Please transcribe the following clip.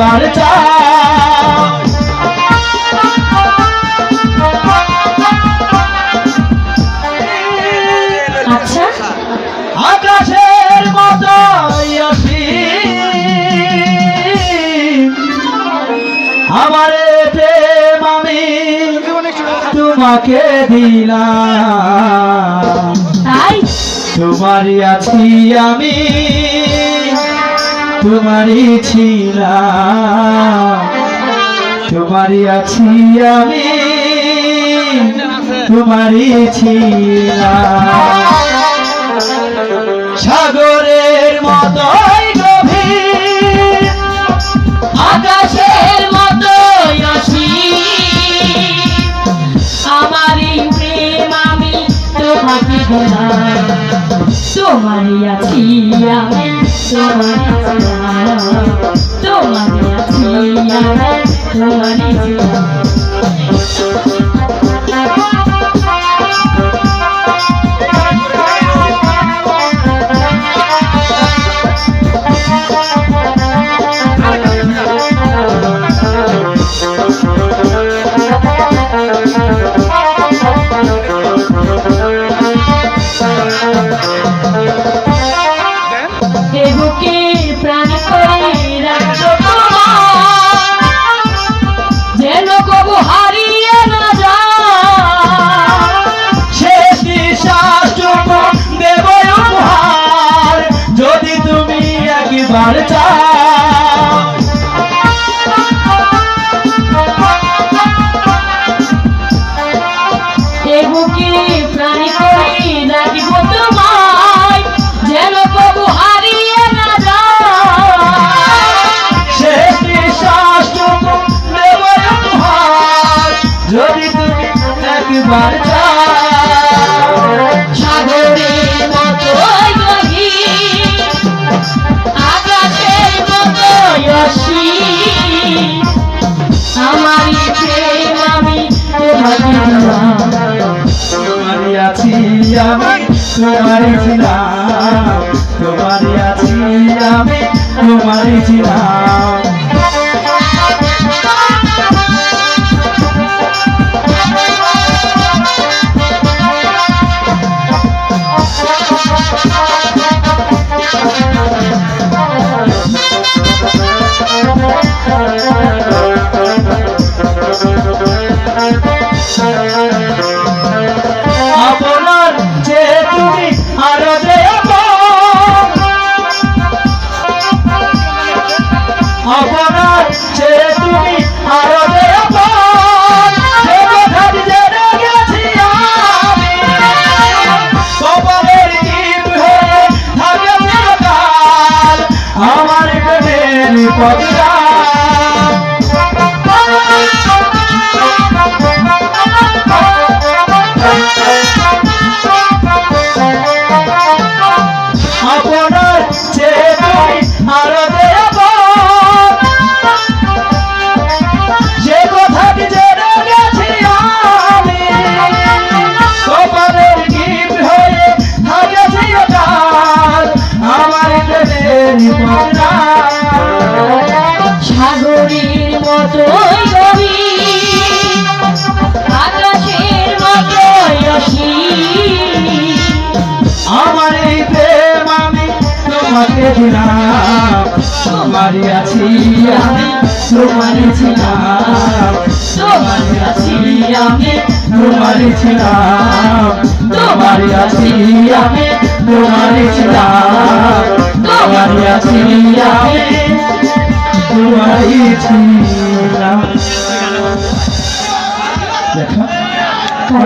একবার চাও। আচ্ছা আকাশের মতো আমার প্রেম আমি তোমাকে দিলাম, তাই তোমারই আছি আমি, তোমারই ছিলাম, তোমারই আছি আমি, তোমারই ছিলাম। সাগরের মতোই গভীর, আকাশের মতোই অসীম, আমারই প্রেম আমি তোমাকে দিলাম, তোমারই আছি আমি, তোমারই ছিলাম, তোমারই আছি আমি, তোমারই ছিলাম। দেবকে প্রাণ করে রাখো যেন কবু হারিয়ে না যায়, শেষ নিঃশ্বাসটুকু দেব উপহার যদি তুমি একবার চাও। দেবকে প্রাণ করে রাখবো তোমায় যেন কবু হারিয়ে না যায়, শেষ নিঃশ্বাসটুকু দেব উপহার যদি তুমি একবার চাও। সাগরের মতোই গভীর, আকাশের মতোই অসীম, আমারই প্রেম আমি তোমাকে দিলাম, তোমারই আছি আমি, তোমারই ছিলাম, তোমারই আছি আমি, তোমারই ছিলাম। আপনার যে তুমি আরো যে আপনার যে তুমি আরো যে কপালের টিপ হয়ে থাকে চিরকাল আমার প্রেমের পথটা। আপনার যে তুমি আরো যে কথাটি জেনে গেছি আমি, কপালের টিপ হয়ে থাকে চিরকাল আমার প্রেমের পথটা। সাগরের মতোই গভীর, আকাশের মতোই অসীম, আমার এই প্রেম আমি তোমাকে দিলাম, তোমারই আছি আমি, তোমারই ছিলাম, তোমারই আছি আমি, তোমারই ছিলাম, তোমারই আছি আমি, তোমারই ছিলাম, তোমারই আছি আমি, তোমারই ছিলাম।